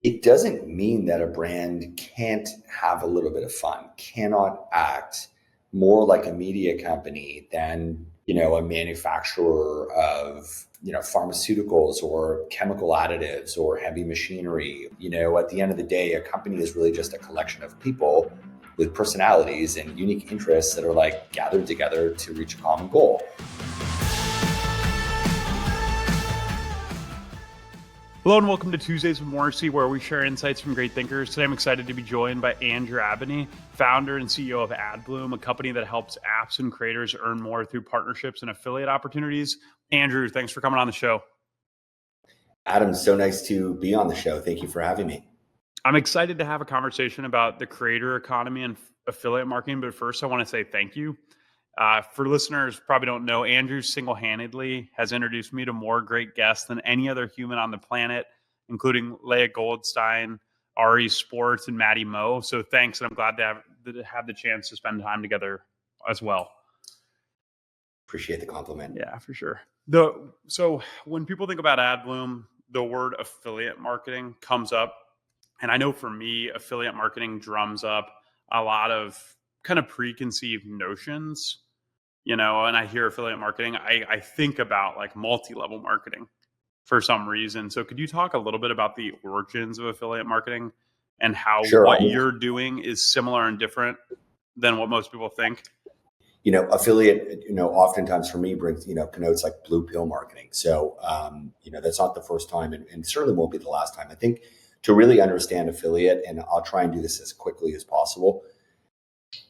It doesn't mean that a brand can't have a little bit of fun, cannot act more like a media company than, a manufacturer of, pharmaceuticals or chemical additives or heavy machinery. At the end of the day, a company is really just a collection of people with personalities and unique interests that are like gathered together to reach a common goal. Hello and welcome to Tuesdays with Morrisey, where we share insights from great thinkers. Today I'm excited to be joined by Andrew Abony, founder and CEO of Adbloom, a company that helps apps and creators earn more through partnerships and affiliate opportunities. Andrew, thanks for coming on the show. Adam, so nice to be on the show. Thank you for having me. I'm excited to have a conversation about the creator economy and affiliate marketing, but first I want to say thank you. For listeners who probably don't know, Andrew single-handedly has introduced me to more great guests than any other human on the planet, including Leah Goldstein, Ari Sports, and Maddie Moe. So thanks, and I'm glad to have the chance to spend time together as well. Appreciate the compliment. Yeah, for sure. So when people think about Adbloom, the word affiliate marketing comes up. And I know for me, affiliate marketing drums up a lot of kind of preconceived notions, and I hear affiliate marketing, I think about like multi-level marketing for some reason. So could you talk a little bit about the origins of affiliate marketing and how what you're doing is similar and different than what most people think? Affiliate, oftentimes for me connotes like blue pill marketing. So, that's not the first time and certainly won't be the last time. I think to really understand affiliate, and I'll try and do this as quickly as possible.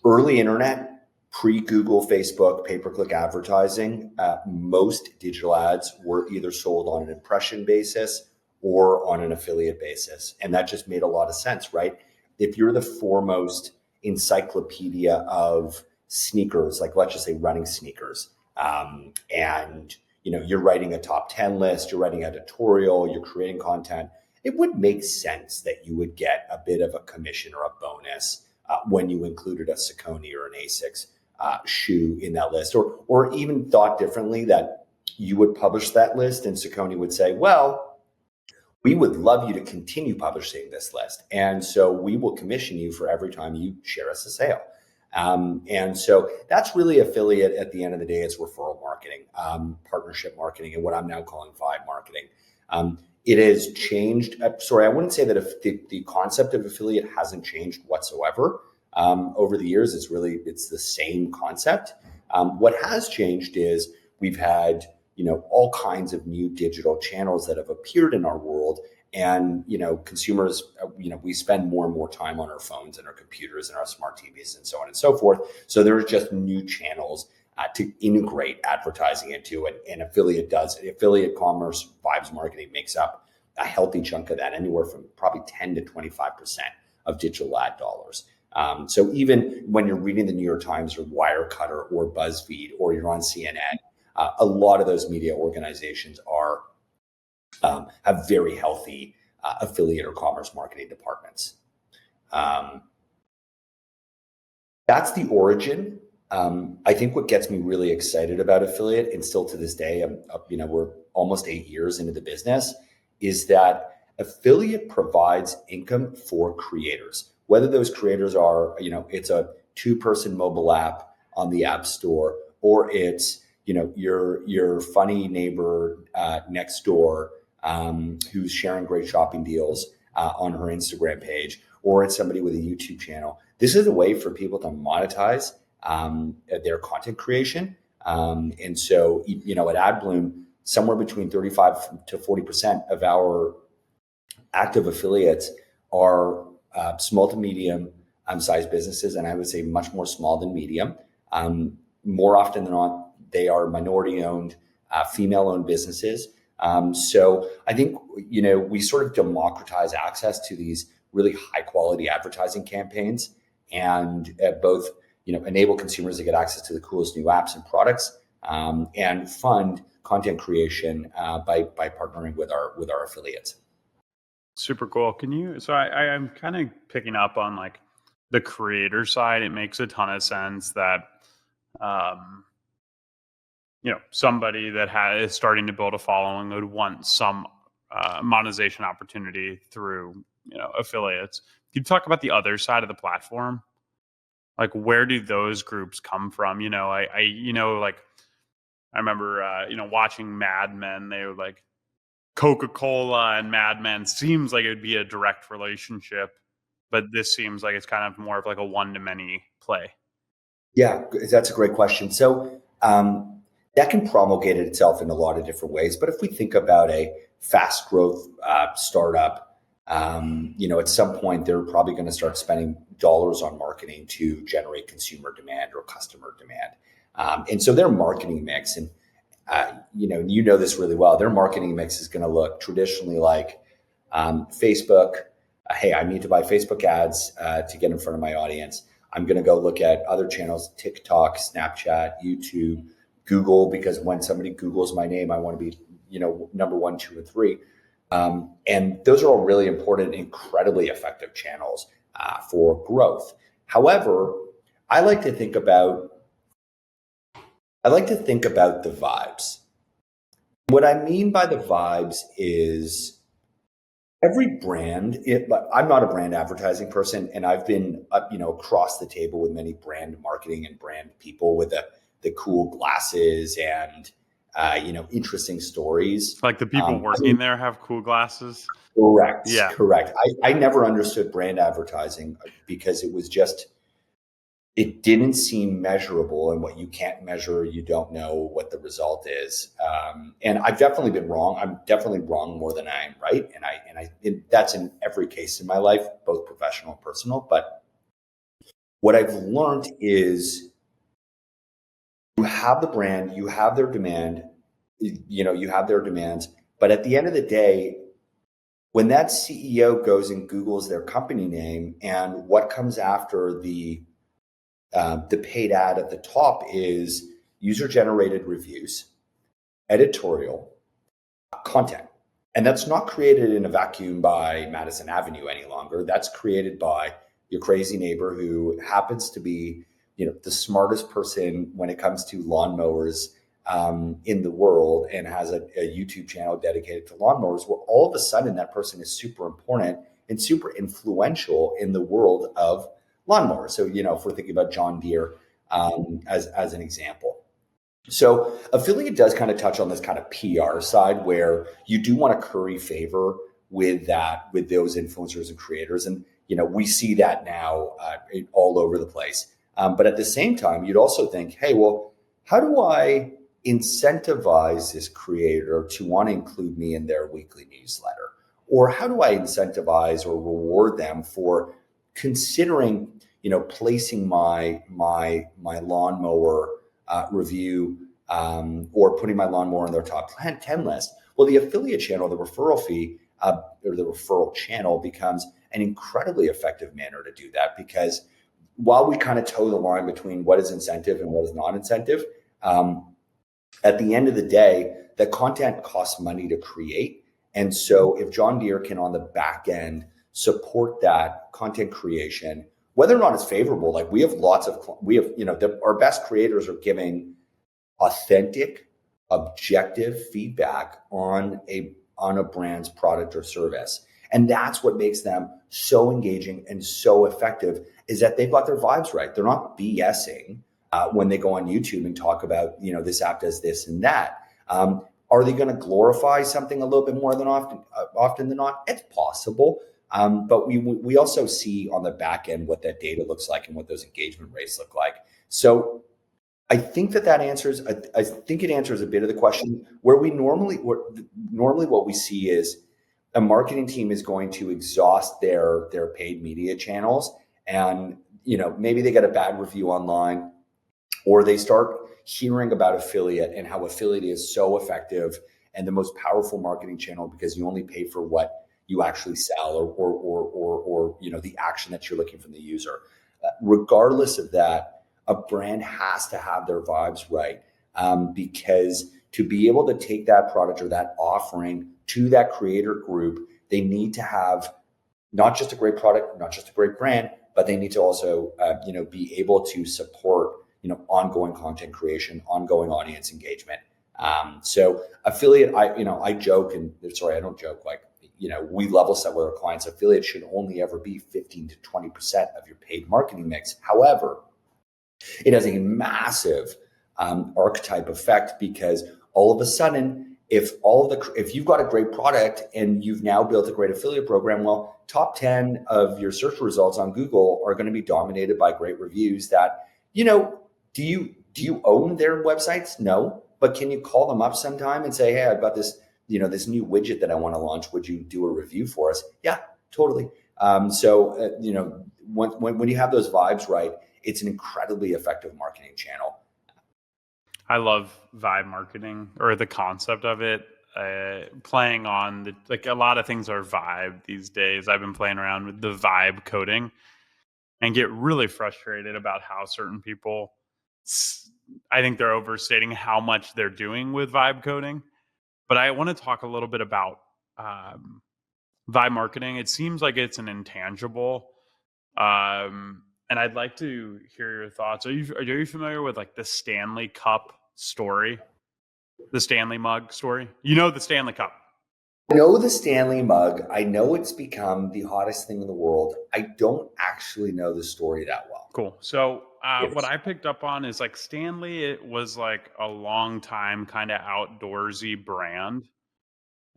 Early internet, pre-Google, Facebook, pay-per-click advertising, most digital ads were either sold on an impression basis or on an affiliate basis. And that just made a lot of sense, right? If you're the foremost encyclopedia of sneakers, like let's just say running sneakers, and you're writing a top 10 list, you're writing editorial, you're creating content, it would make sense that you would get a bit of a commission or a bonus when you included a Saucony or an Asics shoe in that list, or even thought differently that you would publish that list and Saucony would say, well, we would love you to continue publishing this list. And so we will commission you for every time you share us a sale. And so that's really affiliate at the end of the day. It's referral marketing, partnership marketing, and what I'm now calling vibe marketing. It has changed. I wouldn't say that if the concept of affiliate hasn't changed whatsoever over the years. It's the same concept. What has changed is we've had, all kinds of new digital channels that have appeared in our world. And, consumers, we spend more and more time on our phones and our computers and our smart TVs and so on and so forth. So there's just new channels to integrate advertising into, and affiliate commerce, vibes marketing makes up a healthy chunk of that, anywhere from probably 10 to 25% of digital ad dollars. So even when you're reading the New York Times or Wirecutter or BuzzFeed, or you're on CNN, a lot of those media organizations have very healthy affiliate or commerce marketing departments. That's the origin. I think what gets me really excited about affiliate, and still to this day, we're almost 8 years into the business, is that affiliate provides income for creators. Whether those creators are, it's a 2-person mobile app on the App Store, or it's, your funny neighbor next door who's sharing great shopping deals on her Instagram page, or it's somebody with a YouTube channel. This is a way for people to monetize their content creation. And so, at Adbloom, somewhere between 35 to 40% of our active affiliates are small to medium sized businesses, and I would say much more small than medium. More often than not, they are minority owned, female owned businesses. So I think, we sort of democratize access to these really high quality advertising campaigns, and both, enable consumers to get access to the coolest new apps and products, and fund content creation by partnering with our affiliates. Super cool. I'm kind of picking up on like the creator side. It makes a ton of sense that, somebody that is starting to build a following would want some monetization opportunity through affiliates. Can you talk about the other side of the platform? Like, where do those groups come from? I remember, watching Mad Men. They were like, Coca-Cola and Mad Men seems like it would be a direct relationship, but this seems like it's kind of more of like a one-to-many play. Yeah, that's a great question. So that can promulgate itself in a lot of different ways. But if we think about a fast growth startup, at some point they're probably going to start spending dollars on marketing to generate consumer demand or customer demand. And so their marketing mix, and this really well, their marketing mix is going to look traditionally like Facebook. Hey, I need to buy Facebook ads to get in front of my audience. I'm going to go look at other channels, TikTok, Snapchat, YouTube, Google, because when somebody Googles my name, I want to be, number 1, 2, and 3. And those are all really important, incredibly effective channels for growth. However, I like to think about the vibes. What I mean by the vibes is every brand, I'm not a brand advertising person, and I've been, across the table with many brand marketing and brand people with the cool glasses and, interesting stories. Like the people working there have cool glasses. Correct. Yeah. Correct. I never understood brand advertising because it didn't seem measurable, and what you can't measure, you don't know what the result is. And I've definitely been wrong. I'm definitely wrong more than I am right. And that's in every case in my life, both professional and personal. But what I've learned is you have the brand, you have their demand, you have their demands. But at the end of the day, when that CEO goes and Googles their company name, and what comes after the paid ad at the top is user-generated reviews, editorial, content. And that's not created in a vacuum by Madison Avenue any longer. That's created by your crazy neighbor who happens to be, the smartest person when it comes to lawnmowers in the world, and has a YouTube channel dedicated to lawnmowers, where all of a sudden that person is super important and super influential in the world of lawnmowers. So, if we're thinking about John Deere as an example. So affiliate does kind of touch on this kind of PR side, where you do want to curry favor with those influencers and creators. And, we see that now all over the place. But at the same time, you'd also think, hey, well, how do I incentivize this creator to want to include me in their weekly newsletter? Or how do I incentivize or reward them for considering, placing my lawnmower review or putting my lawnmower on their top 10 list? Well, the affiliate channel, the referral fee or the referral channel becomes an incredibly effective manner to do that, because while we kind of toe the line between what is incentive and what is not incentive, at the end of the day, the content costs money to create. And so if John Deere can on the back end support that content creation, whether or not it's favorable, like we have our best creators are giving authentic, objective feedback on a brand's product or service. And that's what makes them so engaging and so effective, is that they've got their vibes right. They're not BSing when they go on YouTube and talk about, this app does this and that. Are they going to glorify something a little bit more than often than not? It's possible. But we also see on the back end what that data looks like and what those engagement rates look like. So I think that answers. I think it answers a bit of the question. Where normally what we see is a marketing team is going to exhaust their paid media channels, and maybe they get a bad review online, or they start hearing about affiliate and how affiliate is so effective and the most powerful marketing channel because you only pay for what you actually sell or the action that you're looking from the user. Regardless of that, a brand has to have their vibes right, because to be able to take that product or that offering to that creator group, they need to have not just a great product, not just a great brand, but they need to also be able to support ongoing content creation, ongoing audience engagement. So affiliate, I joke, and sorry, I don't joke, like, we level set with our clients. Affiliate should only ever be 15 to 20% of your paid marketing mix. However, it has a massive archetype effect, because all of a sudden, if you've got a great product and you've now built a great affiliate program, well, top 10 of your search results on Google are going to be dominated by great reviews that, do you own their websites? No. But can you call them up sometime and say, hey, I've got this, this new widget that I want to launch. Would you do a review for us? Yeah, totally. When you have those vibes right, it's an incredibly effective marketing channel. I love vibe marketing, or the concept of it. Playing on a lot of things are vibe these days. I've been playing around with the vibe coding and get really frustrated about how certain people, I think they're overstating how much they're doing with vibe coding. But I want to talk a little bit about vibe marketing. It seems like it's an intangible. And I'd like to hear your thoughts. Are you familiar with the Stanley Cup story? The Stanley mug story? The Stanley Cup. I know the Stanley mug. I know it's become the hottest thing in the world. I don't actually know the story that well. Cool. So what I picked up on is Stanley, it was a long time kind of outdoorsy brand.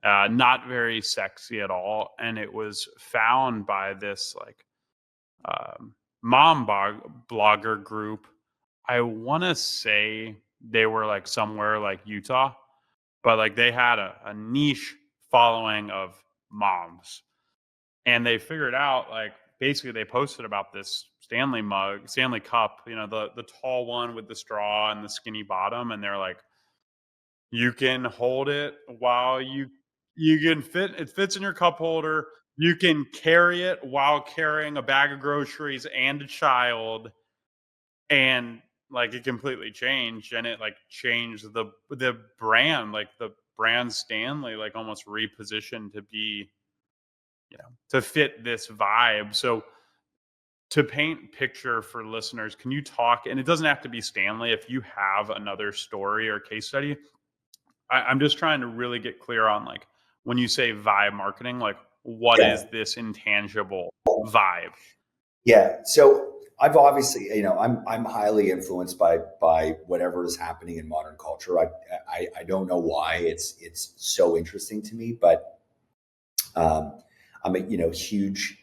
Not very sexy at all. And it was found by this mom blogger group. I want to say they were somewhere Utah, but they had a niche following of moms, and they figured out basically they posted about this Stanley Cup, the tall one with the straw and the skinny bottom, and they're you can hold it while you can it fits in your cup holder. You can carry it while carrying a bag of groceries and a child. And it completely changed, and it changed the brand, the brand Stanley, almost repositioned to be, to fit this vibe. So to paint picture for listeners, can you talk, and it doesn't have to be Stanley, if you have another story or case study, I'm just trying to really get clear on when you say vibe marketing, what is this intangible vibe? Yeah. So I've obviously, I'm highly influenced by whatever is happening in modern culture. I don't know why it's so interesting to me, but I'm a huge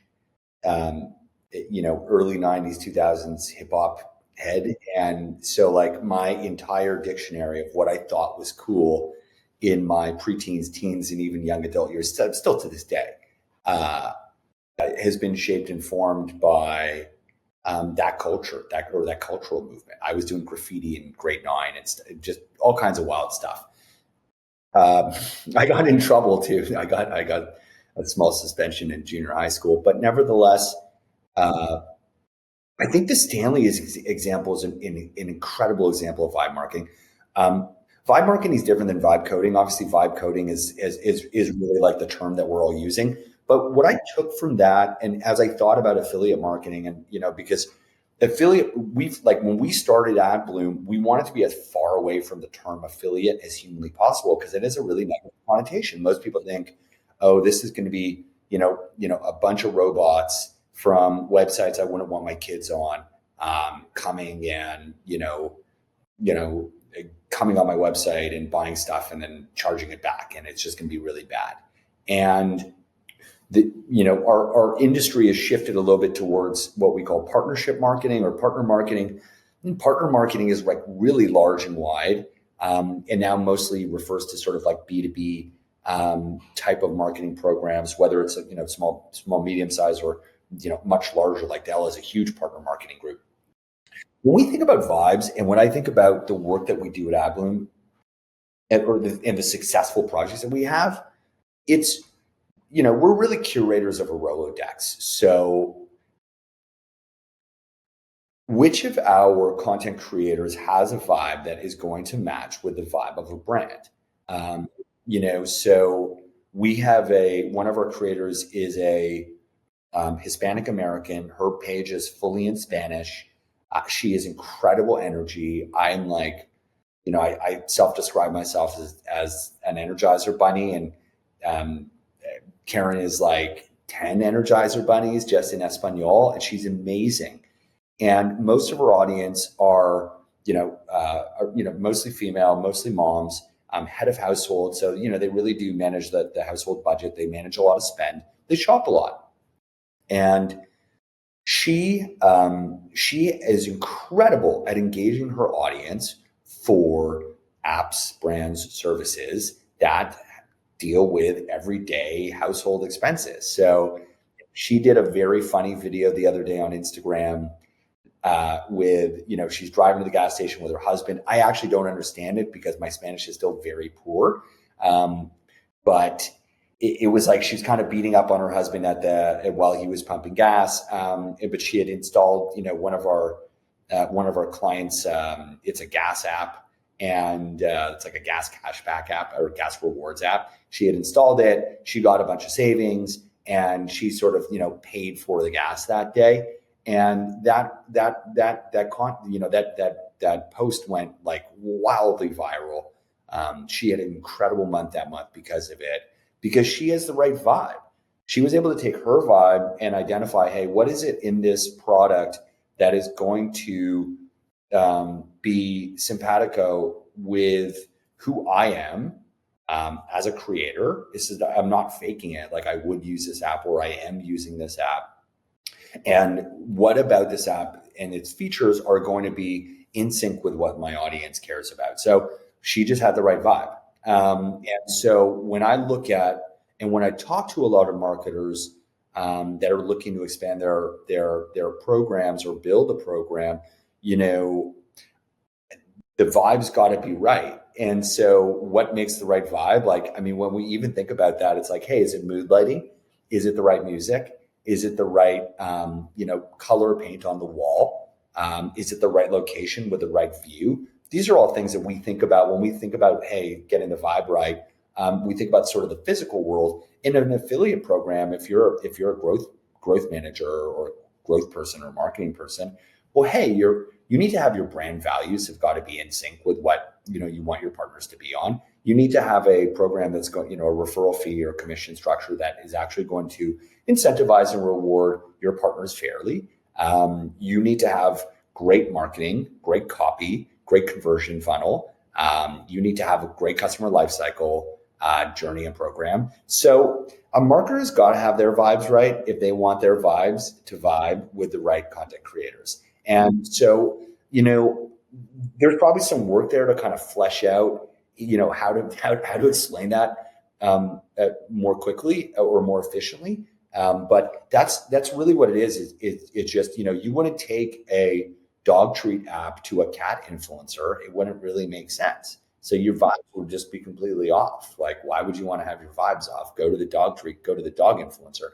early 90s 2000s hip hop head, and so my entire dictionary of what I thought was cool in my preteens, teens, and even young adult years, still to this day, has been shaped and formed by that culture, that cultural movement. I was doing graffiti in grade 9 and just all kinds of wild stuff. I got in trouble too. I got a small suspension in junior high school, but nevertheless, I think the Stanley example is an incredible example of vibe marketing. Vibe marketing is different than vibe coding. Obviously, vibe coding is really the term that we're all using. But what I took from that, and as I thought about affiliate marketing, and because affiliate, when we started Adbloom, we wanted to be as far away from the term affiliate as humanly possible, because it is a really negative connotation. Most people think, oh, this is going to be a bunch of robots from websites I wouldn't want my kids on, coming and coming on my website and buying stuff and then charging it back, and it's just going to be really bad. And our industry has shifted a little bit towards what we call partnership marketing or partner marketing. And partner marketing is really large and wide, and now mostly refers to sort of B2B type of marketing programs, whether it's small, medium size, or much larger. Dell is a huge partner marketing group. When we think about vibes, and when I think about the work that we do at Adbloom, and the successful projects that we have, it's we're really curators of a Rolodex. So which of our content creators has a vibe that is going to match with the vibe of a brand? So we have one of our creators is a Hispanic American. Her page is fully in Spanish. She is incredible energy. I'm I self-describe myself as an Energizer bunny, and Karen is like 10 Energizer bunnies just in Espanol, and she's amazing. And most of her audience are, mostly female, mostly moms, head of household. So, they really do manage the household budget. They manage a lot of spend. They shop a lot. And she is incredible at engaging her audience for apps, brands, services that deal with everyday household expenses. So she did a very funny video the other day on Instagram with, she's driving to the gas station with her husband. I actually don't understand it because my Spanish is still very poor. But it was like she's kind of beating up on her husband while he was pumping gas. But she had installed, one of our clients. It's a gas app, and it's like a gas cashback app or gas rewards app. She had installed it. She got a bunch of savings, and she sort of paid for the gas that day. And that post went like wildly viral. She had an incredible month that month because of it, because she has the right vibe. She was able to take her vibe and identify, hey, what is it in this product that is going to be simpatico with who I am as a creator. I'm not faking it. Like, I would use this app, or I am using this app. And what about this app and its features are going to be in sync with what my audience cares about? So she just had the right vibe. And so when I look at, and when I talk to a lot of marketers that are looking to expand their programs or build a program, the vibe's got to be right. And so what makes the right vibe? Like, I mean, when we even think about that, it's like, hey, is it mood lighting? Is it the right music? Is it the right, color paint on the wall? Is it the right location with the right view? These are all things that we think about when we think about, hey, getting the vibe right. We think about sort of the physical world. In an affiliate program, if you're a growth manager or growth person or marketing person, well, hey, you need to have your brand values have got to be in sync with what you want your partners to be on. You need to have a program that's going, a referral fee or commission structure that is actually going to incentivize and reward your partners fairly. You need to have great marketing, great copy, great conversion funnel. You need to have a great customer lifecycle journey and program. So a marketer's got to have their vibes right if they want their vibes to vibe with the right content creators. And so, there's probably some work there to kind of flesh out, how to explain that more quickly or more efficiently. But that's really what it is. It's just, you wouldn't take a dog treat app to a cat influencer. It wouldn't really make sense. So your vibes would just be completely off. Like, why would you want to have your vibes off? Go to the dog treat, go to the dog influencer.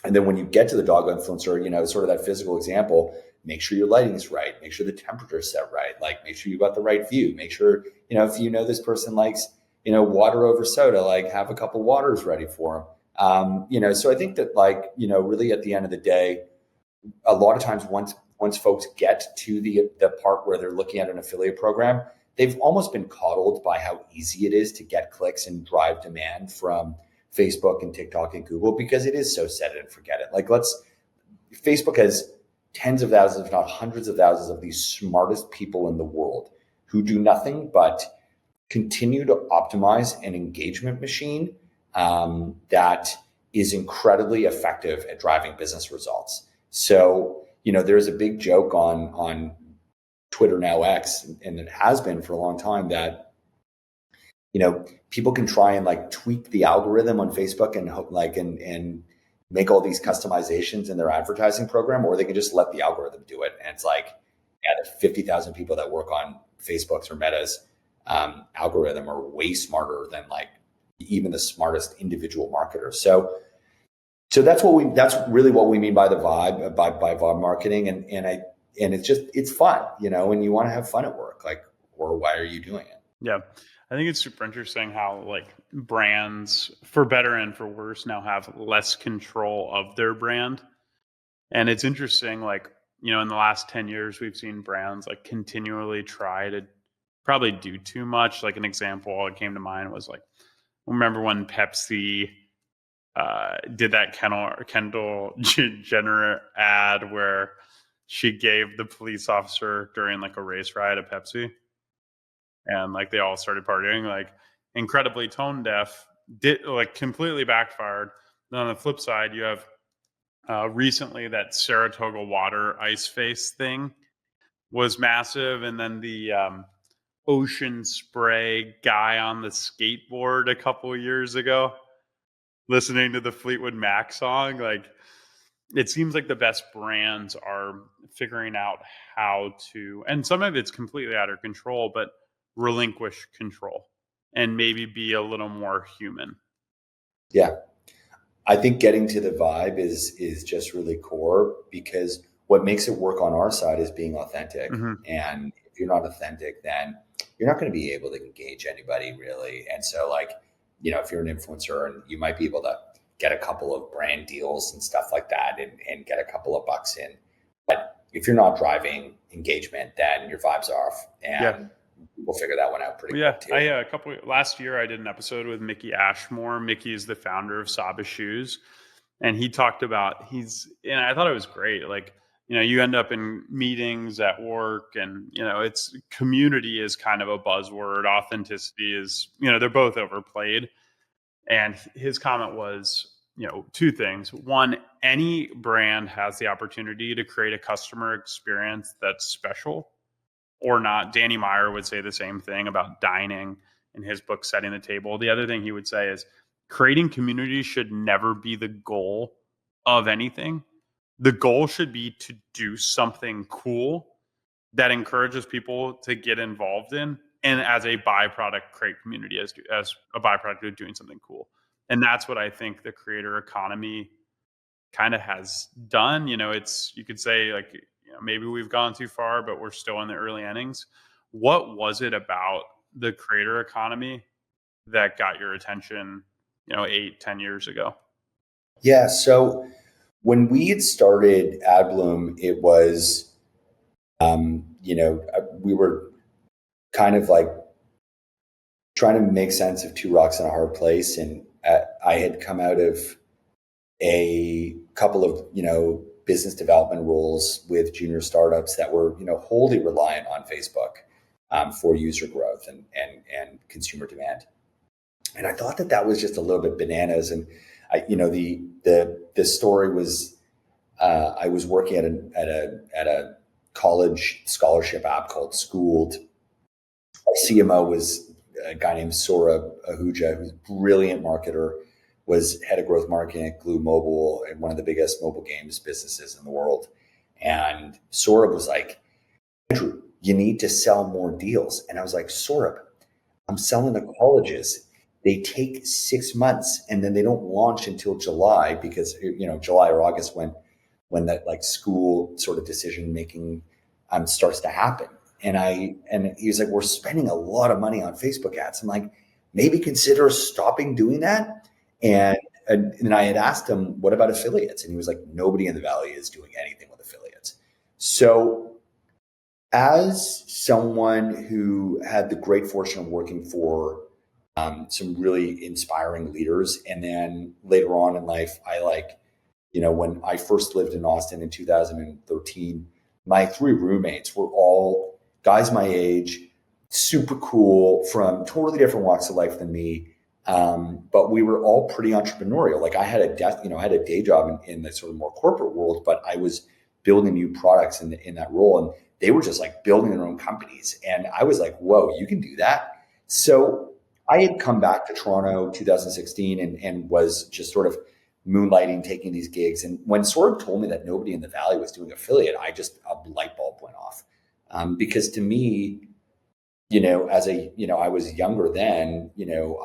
And then when you get to the dog influencer, sort of that physical example, make sure your lighting's right. Make sure the temperature's set right. Like, make sure you got the right view. Make sure, if this person likes, water over soda, like, have a couple waters ready for them. So I think that, really at the end of the day, a lot of times once folks get to the part where they're looking at an affiliate program, they've almost been coddled by how easy it is to get clicks and drive demand from Facebook and TikTok and Google, because it is so set it and forget it. Like, Facebook has tens of thousands, if not hundreds of thousands of these smartest people in the world who do nothing but continue to optimize an engagement machine that is incredibly effective at driving business results. So, there's a big joke on Twitter, now X, and it has been for a long time, that people can try and tweak the algorithm on Facebook and make all these customizations in their advertising program, or they can just let the algorithm do it. And it's like, the 50,000 people that work on Facebook's or Meta's algorithm are way smarter than even the smartest individual marketers. So that's really what we mean by the vibe, by vibe marketing. And it's fun, and you want to have fun at work, or why are you doing it? Yeah. I think it's super interesting how brands, for better and for worse, now have less control of their brand. And it's interesting, in the last 10 years, we've seen brands continually try to probably do too much. Like, an example that came to mind was remember when Pepsi did that Kendall Jenner ad where she gave the police officer during like a race ride a Pepsi, and like they all started partying, like incredibly tone deaf, did like completely backfired. Then on the flip side, you have recently that Saratoga water ice face thing was massive, and then the ocean spray guy on the skateboard a couple years ago listening to the Fleetwood Mac song. Like, it seems like the best brands are figuring out how to, and some of it's completely out of control, but relinquish control and maybe be a little more human. Yeah. I think getting to the vibe is just really core, because what makes it work on our side is being authentic. Mm-hmm. And if you're not authentic, then you're not going to be able to engage anybody really. And so like, if you're an influencer, and you might be able to get a couple of brand deals and stuff like that, and get a couple of bucks in. But if you're not driving engagement, then your vibe's off. And we'll figure that one out pretty quick too. Last year I did an episode with Mickey Ashmore. Mickey is the founder of Saba Shoes, and he talked about and I thought it was great. Like, you end up in meetings at work, and it's community is kind of a buzzword. Authenticity is, they're both overplayed. And his comment was, two things. One, any brand has the opportunity to create a customer experience that's special or not. Danny Meyer would say the same thing about dining in his book, Setting the Table. The other thing he would say is creating community should never be the goal of anything. The goal should be to do something cool that encourages people to get involved in, and as a byproduct, create community as a byproduct of doing something cool. And that's what I think the creator economy kind of has done. You could say like, maybe we've gone too far, but we're still in the early innings. What was it about the creator economy that got your attention, 8-10 years ago? Yeah. So when we had started Adbloom, it was, we were kind of like trying to make sense of two rocks in a hard place. And I had come out of a couple of, business development roles with junior startups that were, wholly reliant on Facebook for user growth and consumer demand. And I thought that was just a little bit bananas. And the story was, I was working at a college scholarship app called Schooled. Our CMO was a guy named Saurabh Ahuja, who's a brilliant marketer, was head of growth marketing at Glue Mobile, and one of the biggest mobile games businesses in the world. And Saurabh was like, Andrew, you need to sell more deals. And I was like, Saurabh, I'm selling to colleges. They take 6 months, and then they don't launch until July, because July or August when that like school sort of decision making starts to happen. And he was like, we're spending a lot of money on Facebook ads. I'm like, maybe consider stopping doing that. And I had asked him, what about affiliates? And he was like, nobody in the Valley is doing anything with affiliates. So as someone who had the great fortune of working for some really inspiring leaders, and then later on in life, when I first lived in Austin in 2013, my 3 roommates were all guys my age, super cool, from totally different walks of life than me. But we were all pretty entrepreneurial. Like I had a day job in the sort of more corporate world, but I was building new products in that role. And they were just like building their own companies. And I was like, whoa, you can do that. So I had come back to Toronto 2016 and was just sort of moonlighting, taking these gigs. And when Saurabh told me that nobody in the Valley was doing affiliate, a light bulb went off. Because to me, I was younger then,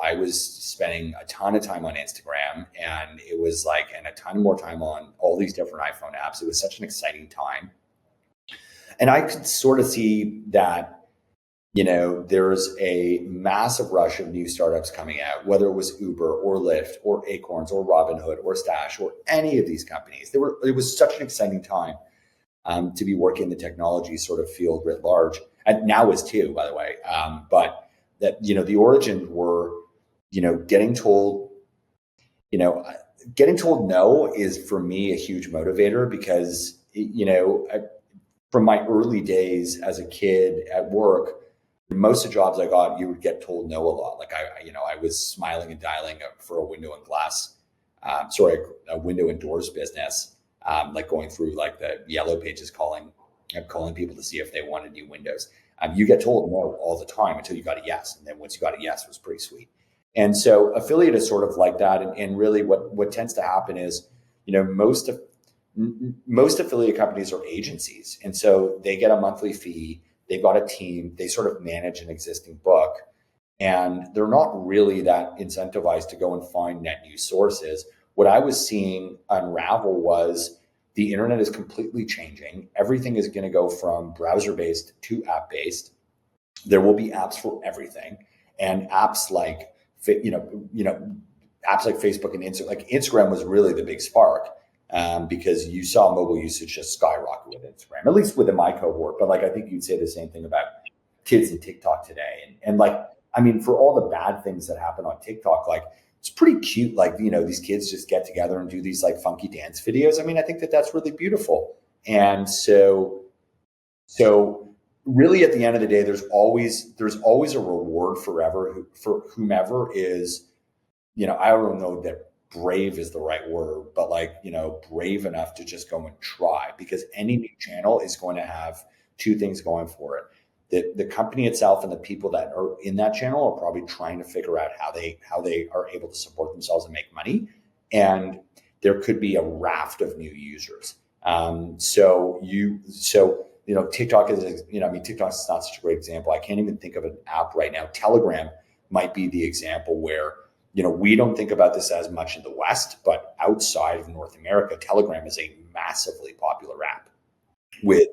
I was spending a ton of time on Instagram, and it was like, and a ton more time on all these different iPhone apps. It was such an exciting time. And I could sort of see that, there's a massive rush of new startups coming out, whether it was Uber or Lyft or Acorns or Robinhood or Stash or any of these companies. It was such an exciting time to be working in the technology sort of field writ large. And now is too, by the way. But that, the origins were, getting told, getting told no is for me a huge motivator because, from my early days as a kid at work, most of the jobs I got, you would get told no a lot. Like I was smiling and dialing for a window and glass, a window and doors business, like going through like the yellow pages, calling people to see if they wanted new windows. You get told no all the time until you got a yes, and then once you got a yes, it was pretty sweet. And so affiliate is sort of like that. And really, what tends to happen is, most affiliate companies are agencies, and so they get a monthly fee. They've got a team. They sort of manage an existing book, and they're not really that incentivized to go and find net new sources. What I was seeing unravel was the internet is completely changing. Everything is going to go from browser-based to app-based. There will be apps for everything, and apps like apps like Facebook and Instagram. Like Instagram was really the big spark, because you saw mobile usage just skyrocket with Instagram, at least within my cohort. But like, I think you'd say the same thing about kids in TikTok today. And like, I mean, for all the bad things that happen on TikTok, like it's pretty cute. Like, these kids just get together and do these like funky dance videos. I mean, I think that that's really beautiful. And so really at the end of the day, there's always a reward for whomever is, I don't know that brave is the right word, but like, brave enough to just go and try, because any new channel is going to have two things going for it. The company itself and the people that are in that channel are probably trying to figure out how they are able to support themselves and make money. And there could be a raft of new users. TikTok is, TikTok is not such a great example. I can't even think of an app right now. Telegram might be the example where, we don't think about this as much in the West, but outside of North America, Telegram is a massively popular app with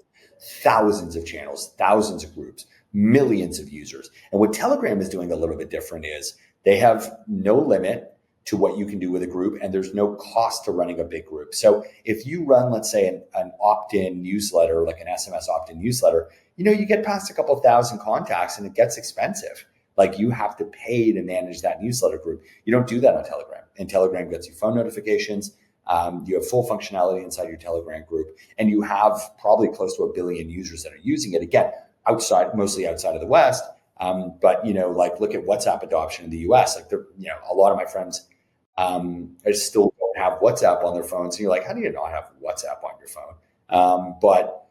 thousands of channels, thousands of groups, millions of users. And what Telegram is doing a little bit different is they have no limit to what you can do with a group, and there's no cost to running a big group. So if you run, let's say, an opt-in newsletter, like an SMS opt-in newsletter, you get past a couple thousand contacts and it gets expensive. Like you have to pay to manage that newsletter group. You don't do that on Telegram. And Telegram gets you phone notifications. You have full functionality inside your Telegram group, and you have probably close to 1 billion users that are using it. Again, mostly outside of the West. But like look at WhatsApp adoption in the US. Like a lot of my friends still don't have WhatsApp on their phones. And you're like, how do you not have WhatsApp on your phone? But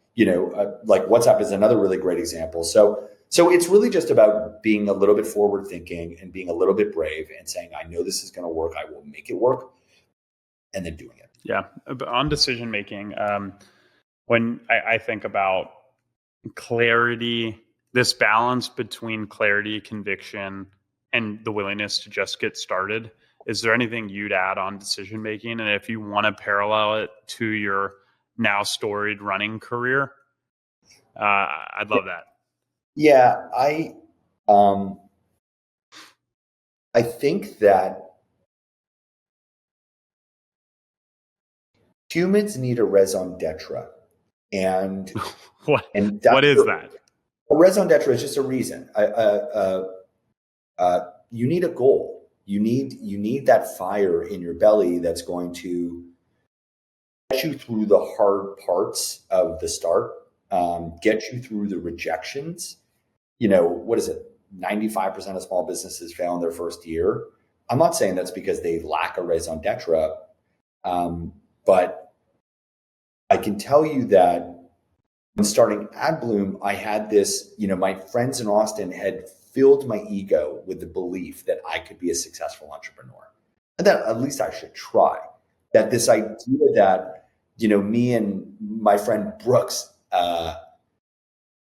like WhatsApp is another really great example. So it's really just about being a little bit forward thinking and being a little bit brave and saying, I know this is going to work. I will make it work. And then doing it. Yeah. On decision making, when I think about clarity, this balance between clarity, conviction, and the willingness to just get started, is there anything you'd add on decision making? And if you want to parallel it to your now storied running career, I'd love that. Yeah, I think that humans need a raison d'etre, and what is that? A raison d'etre is just a reason. You need a goal. You need that fire in your belly that's going to get you through the hard parts of the start, get you through the rejections. What is it? 95% of small businesses fail in their first year. I'm not saying that's because they lack a raison d'etre, but I can tell you that when starting Adbloom, I had this, my friends in Austin had filled my ego with the belief that I could be a successful entrepreneur, and that at least I should try. That this idea that, me and my friend Brooks,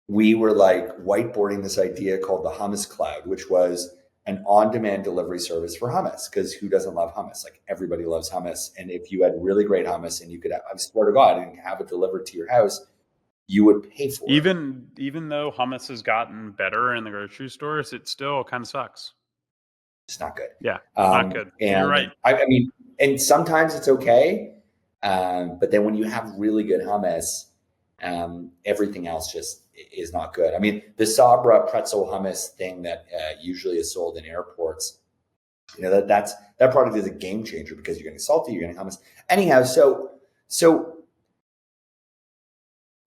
we were like whiteboarding this idea called the hummus cloud, which was an on-demand delivery service for hummus. Because who doesn't love hummus? Like everybody loves hummus. And if you had really great hummus and you could, I swear to God, and have it delivered to your house, you would pay for it. Even though hummus has gotten better in the grocery stores, it still kind of sucks. It's not good. Yeah, not good. And you're right. I mean, and sometimes it's okay. But then when you have really good hummus, everything else just is not good. I mean, the Sabra pretzel hummus thing that usually is sold in airports, That product is a game changer because you're getting salty, you're getting hummus. Anyhow, so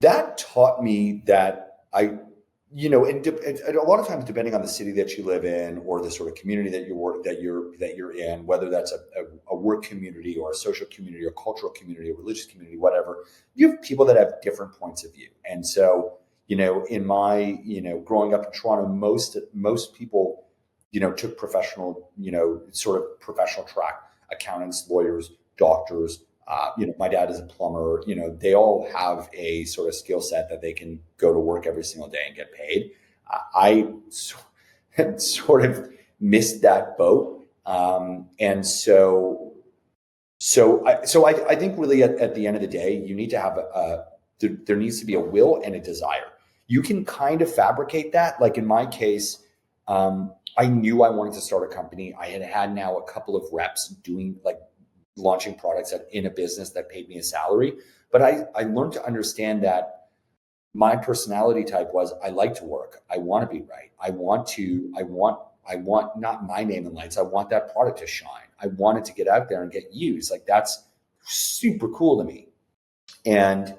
that taught me that and a lot of times, depending on the city that you live in or the sort of community that you're in, whether that's a work community or a social community or cultural community or religious community, whatever, you have people that have different points of view. And so, in my, growing up in Toronto, most people, took professional, sort of professional track, accountants, lawyers, doctors. My dad is a plumber. They all have a sort of skill set that they can go to work every single day and get paid. I sort of missed that boat, and so I think really at the end of the day, you need to have there needs to be a will and a desire. You can kind of fabricate that. Like in my case, I knew I wanted to start a company. I had now a couple of reps doing launching products in a business that paid me a salary. But I learned to understand that my personality type was I like to work. I want to be right. I want not my name in lights. I want that product to shine. I want it to get out there and get used. That's super cool to me. And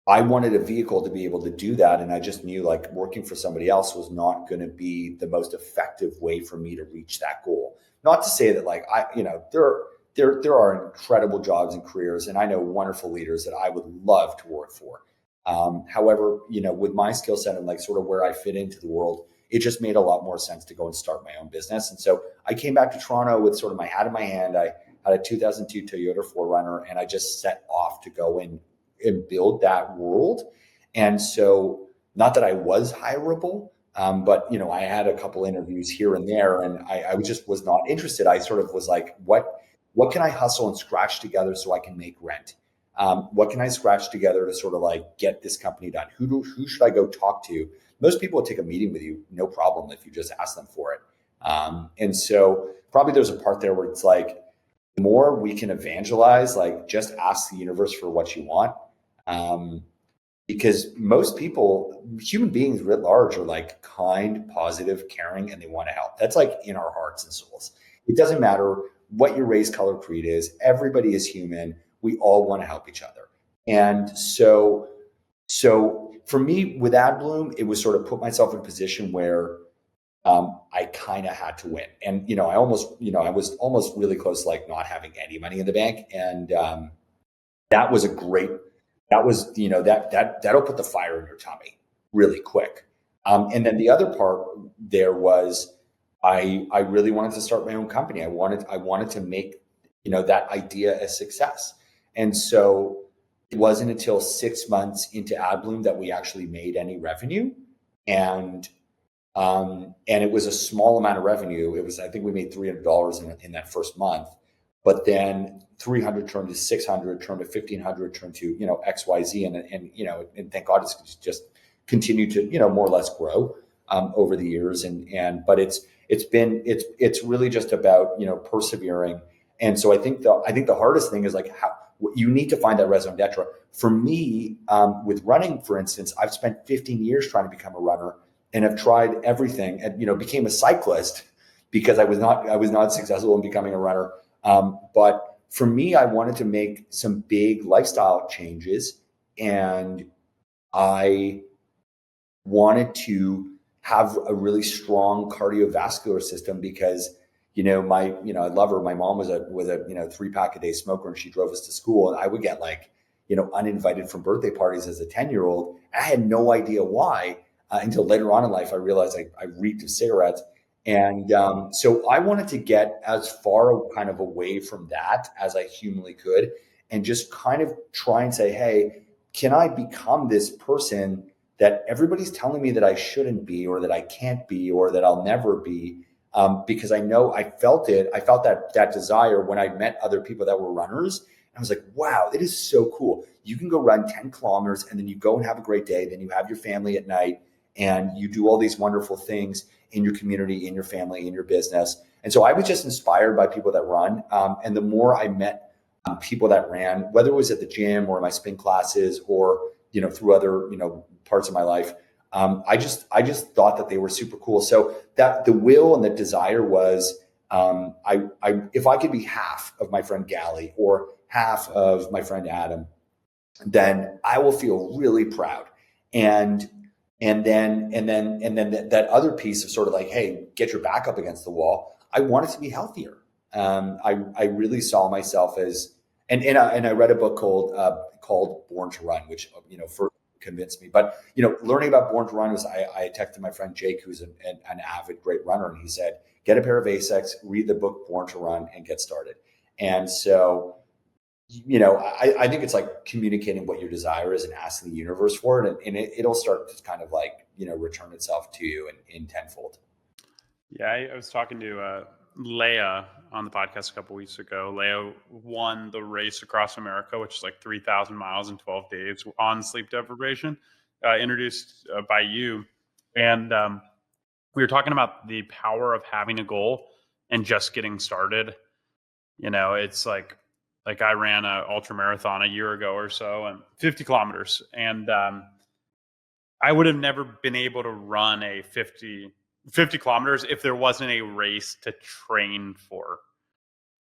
I wanted a vehicle to be able to do that. And I just knew working for somebody else was not going to be the most effective way for me to reach that goal. Not to say that there are incredible jobs and careers, and I know wonderful leaders that I would love to work for. However, with my skill set and sort of where I fit into the world, it just made a lot more sense to go and start my own business. And so I came back to Toronto with sort of my hat in my hand. I had a 2002 Toyota 4Runner, and I just set off to go and build that world. And so, not that I was hireable, but I had a couple interviews here and there, and I just was not interested. I sort of was like, what can I hustle and scratch together so I can make rent? What can I scratch together to sort of get this company done? Who should I go talk to? Most people will take a meeting with you, no problem, if you just ask them for it. And so probably there's a part there where it's the more we can evangelize, just ask the universe for what you want. Because most people, human beings writ large, are kind, positive, caring, and they want to help. That's in our hearts and souls. It doesn't matter what your race, color, creed is. Everybody is human. We all want to help each other. And so for me with Adbloom, it was sort of put myself in a position where I kind of had to win. And, I was almost really close to not having any money in the bank. And that was that'll put the fire in your tummy really quick. And then the other part there was, I really wanted to start my own company. I wanted to make, that idea a success. And so it wasn't until 6 months into Adbloom that we actually made any revenue. And it was a small amount of revenue. I think we made $300 in that first month, but then 300 turned to 600, turned to 1,500, turned to, XYZ. And thank God it's just continued to, more or less grow over the years. But it's really just about, persevering. And so I think the hardest thing is how you need to find that raison d'etre. For me, with running, for instance, I've spent 15 years trying to become a runner and have tried everything and, became a cyclist because I was not successful in becoming a runner. But for me, I wanted to make some big lifestyle changes, and I wanted to have a really strong cardiovascular system because, I love her. My mom was a 3-pack a day smoker, and she drove us to school, and I would get uninvited from birthday parties as a 10-year-old. I had no idea why until later on in life. I realized I reeked of cigarettes. And so I wanted to get as far kind of away from that as I humanly could and just kind of try and say, hey, can I become this person that everybody's telling me that I shouldn't be or that I can't be or that I'll never be? Because I know I felt it. I felt that desire when I met other people that were runners. I was like, wow, it is so cool. You can go run 10 kilometers and then you go and have a great day. Then you have your family at night and you do all these wonderful things in your community, in your family, in your business. And so I was just inspired by people that run. And the more I met people that ran, whether it was at the gym or my spin classes or, through other, parts of my life, I just thought that they were super cool. So that the will and the desire was, if I could be half of my friend Gally or half of my friend Adam, then I will feel really proud. And then that other piece of sort of like, hey, get your back up against the wall. I wanted to be healthier. I really saw myself as, and I read a book called Born to Run, which first convinced me. But learning about Born to Run was I texted my friend Jake, who's an avid great runner, and he said, get a pair of Asics, read the book Born to Run, and get started. And so I think it's like communicating what your desire is and asking the universe for it, and it'll start to kind of like return itself to you in tenfold. Yeah, I was talking to Leia on the podcast a couple weeks ago. Leia won the race across America, which is like 3,000 miles in 12 days on sleep deprivation, introduced by you. And we were talking about the power of having a goal and just getting started. It's like I ran an ultra marathon a year ago or so, and 50 kilometers. And I would have never been able to run a 50 kilometers if there wasn't a race to train for.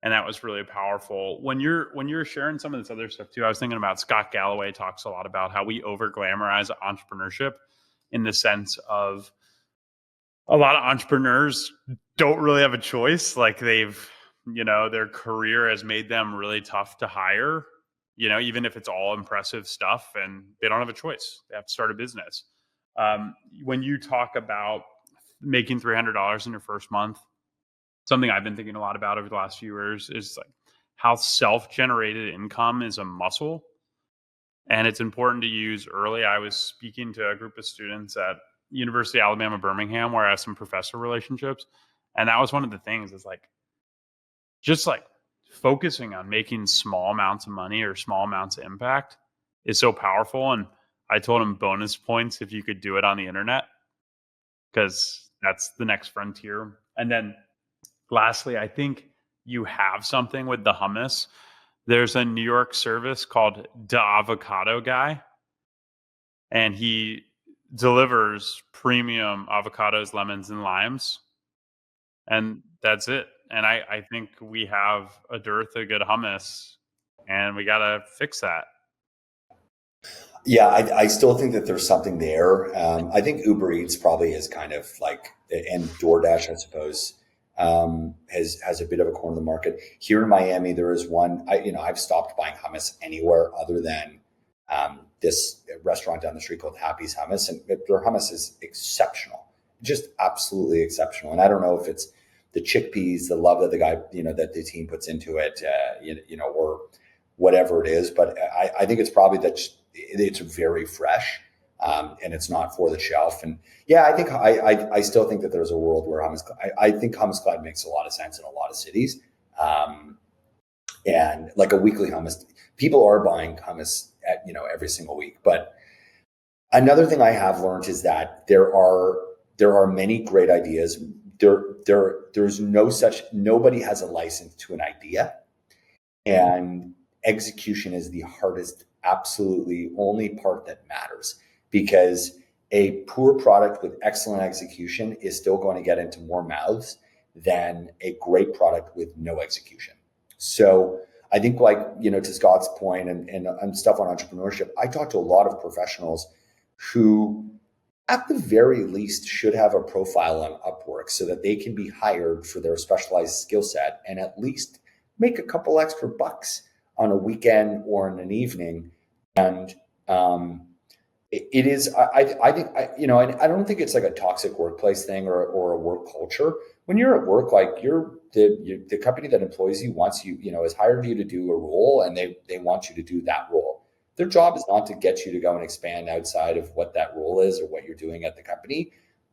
And that was really powerful. When you're sharing some of this other stuff too, I was thinking about Scott Galloway talks a lot about how we over glamorize entrepreneurship, in the sense of a lot of entrepreneurs don't really have a choice. Like their career has made them really tough to hire, even if it's all impressive stuff, and they don't have a choice. They have to start a business. When you talk about making $300 in your first month, something I've been thinking a lot about over the last few years is like how self-generated income is a muscle, and it's important to use early. I was speaking to a group of students at University of Alabama, Birmingham, where I have some professor relationships. And that was one of the things, is like, just like focusing on making small amounts of money or small amounts of impact is so powerful. And I told them bonus points if you could do it on the internet, because that's the next frontier. And then lastly, I think you have something with the hummus. There's a New York service called The Avocado Guy, and he delivers premium avocados, lemons, and limes. And that's it. And I think we have a dearth of good hummus, and we got to fix that. Yeah, I still think that there's something there. I think Uber Eats probably is kind of like, and DoorDash, I suppose, has a bit of a corner of the market. Here in Miami, there is one. I've stopped buying hummus anywhere other than this restaurant down the street called Happy's Hummus, and their hummus is exceptional, just absolutely exceptional. And I don't know if it's the chickpeas, the love that the guy, that the team puts into it, or whatever it is, but I think it's probably that it's very fresh, and it's not for the shelf. And yeah, I think I still think that there's a world where hummus. I think Hummus Club makes a lot of sense in a lot of cities, and like a weekly hummus. People are buying hummus every single week. But another thing I have learned is that there are many great ideas. There's nobody has a license to an idea, and execution is the hardest, absolutely only part that matters, because a poor product with excellent execution is still going to get into more mouths than a great product with no execution. So I think, like, to Scott's point and stuff on entrepreneurship, I talk to a lot of professionals who at the very least should have a profile on Upwork so that they can be hired for their specialized skill set and at least make a couple extra bucks on a weekend or in an evening. And it is, I think, I don't think it's like a toxic workplace thing or a work culture. When you're at work, like the company that employs you wants you, has hired you to do a role, and they want you to do that role. Their job is not to get you to go and expand outside of what that role is or what you're doing at the company.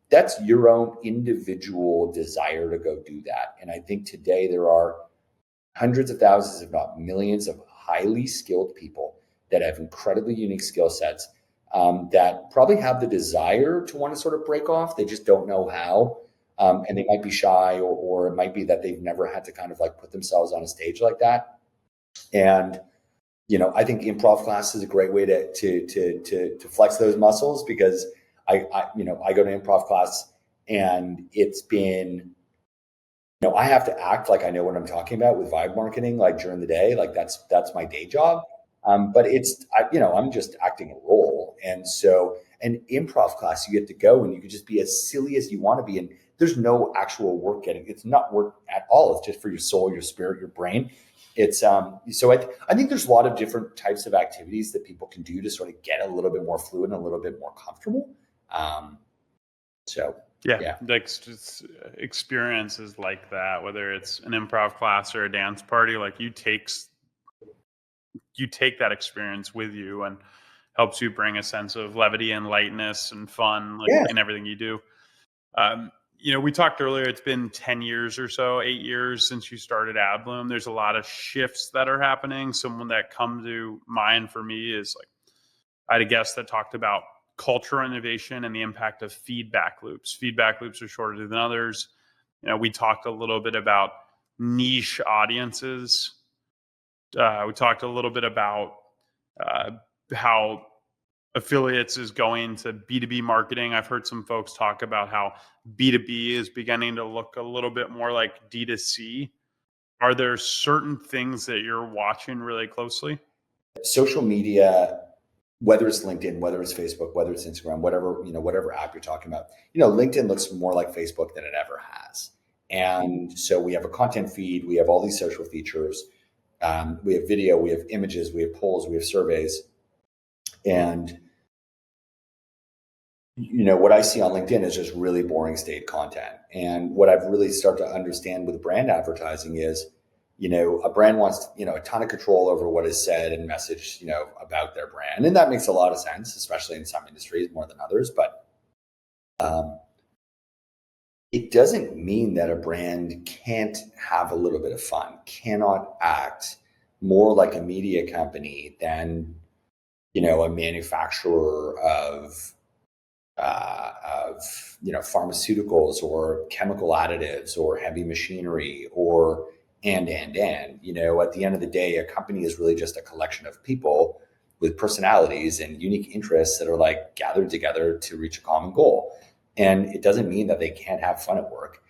That's your own individual desire to go do that. And I think today there are hundreds of thousands, if not millions, of highly skilled people that have incredibly unique skill sets, that probably have the desire to want to sort of break off. They just don't know how. And they might be shy, or it might be that they've never had to kind of like put themselves on a stage like that. And I think improv class is a great way to flex those muscles, because I go to improv class, and it's been I have to act like I know what I'm talking about with vibe marketing, like during the day, like that's my day job. But I'm just acting a role. And so an improv class, you get to go and you can just be as silly as you want to be. And there's no actual work it's not work at all. It's just for your soul, your spirit, your brain. I think there's a lot of different types of activities that people can do to sort of get a little bit more fluid and a little bit more comfortable. Um, so Yeah, like just experiences like that, whether it's an improv class or a dance party, like you take that experience with you and helps you bring a sense of levity and lightness and fun, like yeah, in everything you do. We talked earlier, it's been 10 years or so, 8 years since you started Adbloom. There's a lot of shifts that are happening. Someone that come to mind for me is like, I had a guest that talked about cultural innovation and the impact of feedback loops. Feedback loops are shorter than others. We talked a little bit about niche audiences. We talked a little bit about uh, how affiliates is going to B2B marketing. I've heard some folks talk about how B2B is beginning to look a little bit more like D2C. Are there certain things that you're watching really closely? social media, whether it's LinkedIn, whether it's Facebook, whether it's Instagram, whatever app you're talking about, LinkedIn looks more like Facebook than it ever has. And so we have a content feed, we have all these social features, we have video, we have images, we have polls, we have surveys. And what I see on LinkedIn is just really boring state content. And what I've really started to understand with brand advertising is, a brand wants, a ton of control over what is said and messaged, about their brand. And that makes a lot of sense, especially in some industries more than others. But it doesn't mean that a brand can't have a little bit of fun, cannot act more like a media company than, a manufacturer of pharmaceuticals or chemical additives or heavy machinery or at the end of the day, a company is really just a collection of people with personalities and unique interests that are like gathered together to reach a common goal. And it doesn't mean that they can't have fun at work,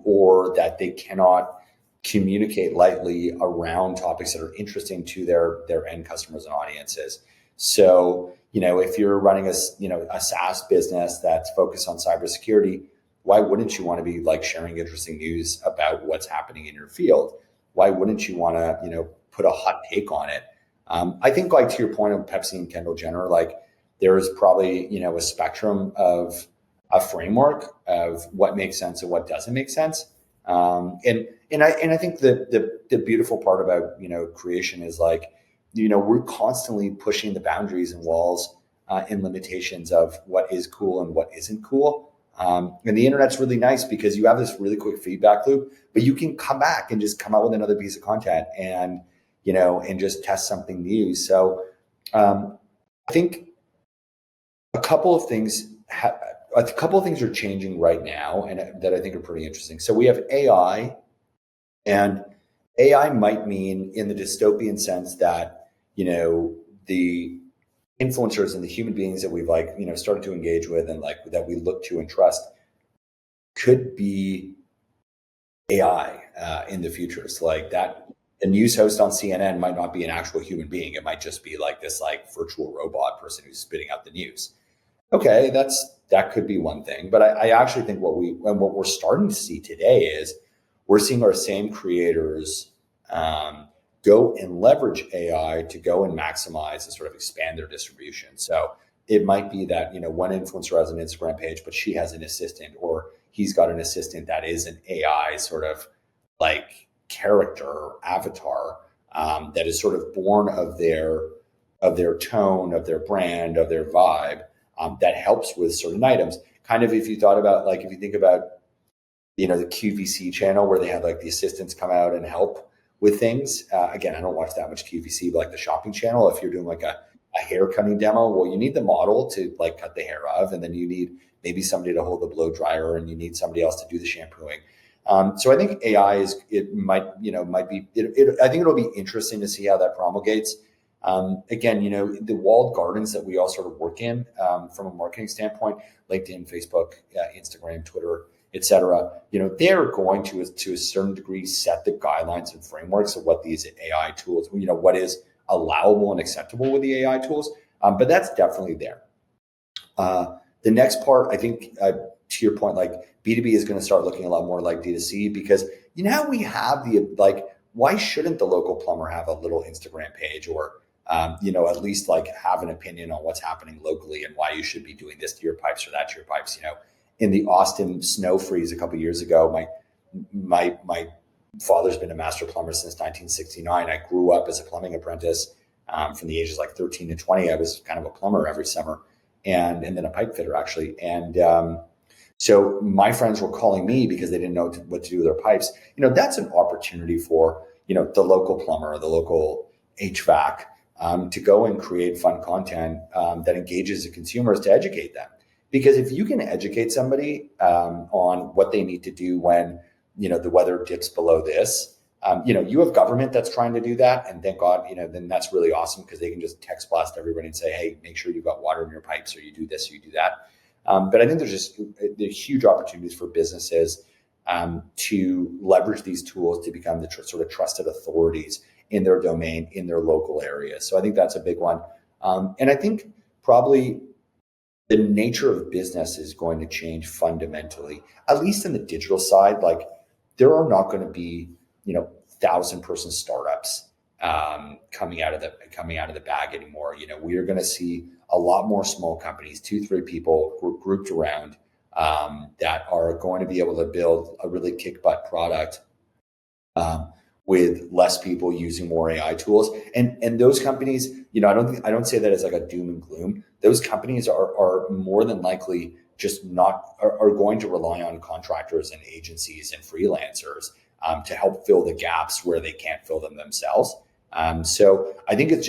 or that they cannot communicate lightly around topics that are interesting to their end customers and audiences. So, if you're running a SaaS business that's focused on cybersecurity, why wouldn't you want to be like sharing interesting news about what's happening in your field? Why wouldn't you want to, put a hot take on it? I think, like, to your point of Pepsi and Kendall Jenner, like there is probably, a spectrum of a framework of what makes sense and what doesn't make sense. And I think the beautiful part about, creation is like, we're constantly pushing the boundaries and walls and limitations of what is cool and what isn't cool. And the internet's really nice because you have this really quick feedback loop, but you can come back and just come out with another piece of content and, and just test something new. So I think a couple of things are changing right now and that I think are pretty interesting. So we have AI, and AI might mean in the dystopian sense that, the influencers and the human beings that we've started to engage with and like that we look to and trust could be AI in the future. So like that, a news host on CNN might not be an actual human being. It might just be like this like virtual robot person who's spitting out the news. Okay, that could be one thing. But I actually think what we're starting to see today is we're seeing our same creators go and leverage AI to go and maximize and sort of expand their distribution. So it might be that, one influencer has an Instagram page, but she has an assistant, or he's got an assistant that is an AI sort of like character or avatar that is sort of born of their tone, of their brand, of their vibe, that helps with certain items. Kind of if you think about, the QVC channel where they have like the assistants come out and help with things. Again, I don't watch that much QVC, but like the shopping channel, if you're doing like a hair cutting demo, well, you need the model to like cut the hair of, and then you need maybe somebody to hold the blow dryer, and you need somebody else to do the shampooing. So I think AI I think it'll be interesting to see how that promulgates. Again, the walled gardens that we all sort of work in from a marketing standpoint, LinkedIn, Facebook, Instagram, Twitter, et cetera, they're going to a certain degree set the guidelines and frameworks of what these AI tools, what is allowable and acceptable with the AI tools. But that's definitely there. The next part, I think, to your point, like B2B is going to start looking a lot more like D2C, because now we have why shouldn't the local plumber have a little Instagram page, or at least like have an opinion on what's happening locally and why you should be doing this to your pipes or that to your pipes. In the Austin snow freeze a couple of years ago, my father's been a master plumber since 1969. I grew up as a plumbing apprentice from the ages like 13 to 20. I was kind of a plumber every summer, and then a pipe fitter actually. And so my friends were calling me because they didn't know what to do with their pipes. That's an opportunity for, the local plumber or the local HVAC to go and create fun content that engages the consumers, to educate them. Because if you can educate somebody on what they need to do when, the weather dips below this, you have government that's trying to do that. And thank God, then that's really awesome, because they can just text blast everybody and say, hey, make sure you've got water in your pipes, or you do this, or you do that. But I think there's huge opportunities for businesses to leverage these tools to become the sort of trusted authorities in their domain, in their local area. So I think that's a big one. And I think probably the nature of business is going to change fundamentally, at least in the digital side. Like, there are not going to be, 1,000-person startups coming out of the bag anymore. We are going to see a lot more small companies, 2-3 people grouped around, that are going to be able to build a really kick butt product with less people, using more AI tools. And those companies, I don't say that as like a doom and gloom. Those companies are more than likely just are going to rely on contractors and agencies and freelancers to help fill the gaps where they can't fill them themselves. So I think that's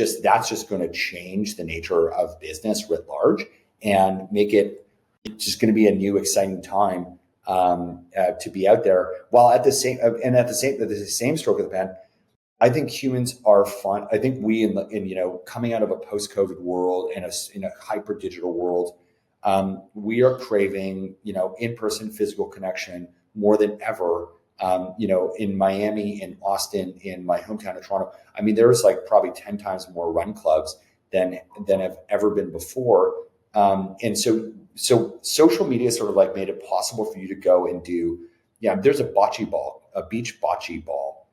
just going to change the nature of business writ large, and make it just going to be a new exciting time to be out there. While at the same stroke of the pen, I think humans are fun. I think we in coming out of a post-COVID world and in a hyper digital world, we are craving in-person physical connection more than ever. In Miami, in Austin, in my hometown of Toronto, I mean, there's like probably 10 times more run clubs than have ever been before. And so social media sort of like made it possible for you to go and do, there's a beach bocce ball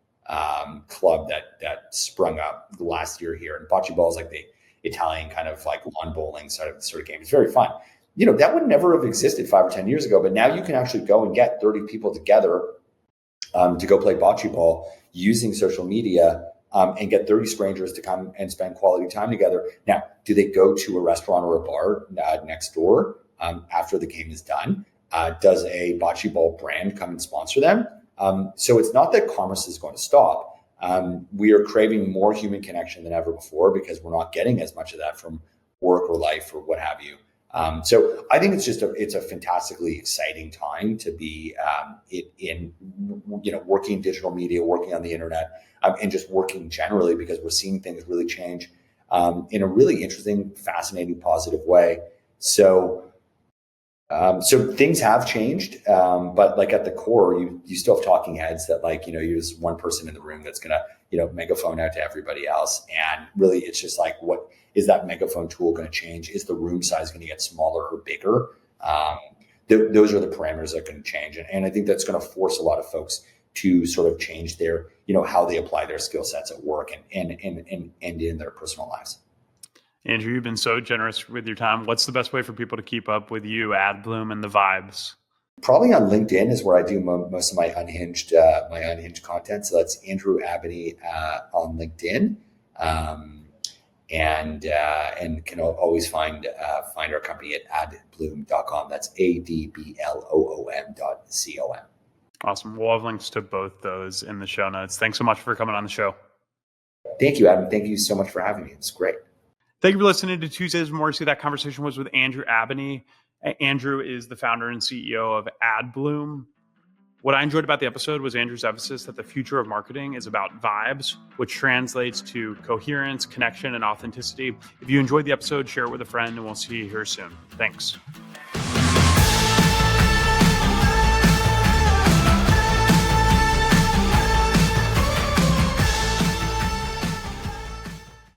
club that sprung up last year here. And bocce ball is like the Italian kind of like lawn bowling sort of game. It's very fun. That would never have existed 5 or 10 years ago, but now you can actually go and get 30 people together to go play bocce ball using social media, and get 30 strangers to come and spend quality time together. Now, do they go to a restaurant or a bar next door after the game is done? Does a bocce ball brand come and sponsor them? So it's not that commerce is going to stop. We are craving more human connection than ever before, because we're not getting as much of that from work or life or what have you. So I think it's a fantastically exciting time to be in working digital media, working on the internet, and just working generally, because we're seeing things really change in a really interesting, fascinating, positive way. So things have changed, but like at the core, you still have talking heads that you're just one person in the room that's gonna megaphone out to everybody else, and really it's just like, what is that megaphone tool going to change? Is the room size going to get smaller or bigger? Those are the parameters that are going to change, and I think that's going to force a lot of folks to sort of change their how they apply their skill sets at work and in their personal lives. Andrew, you've been so generous with your time. What's the best way for people to keep up with you, Adbloom, and the vibes? Probably on LinkedIn is where I do most of my unhinged content. So that's Andrew Abony on LinkedIn, and can always find our company at adbloom.com. That's adbloom.com. Awesome. We'll have links to both those in the show notes. Thanks so much for coming on the show. Thank you, Adam. Thank you so much for having me. It's great. Thank you for listening to Tuesdays with Morrisey. That conversation was with Andrew Abony. Andrew is the founder and CEO of Adbloom. What I enjoyed about the episode was Andrew's emphasis that the future of marketing is about vibes, which translates to coherence, connection, and authenticity. If you enjoyed the episode, share it with a friend, and we'll see you here soon. Thanks.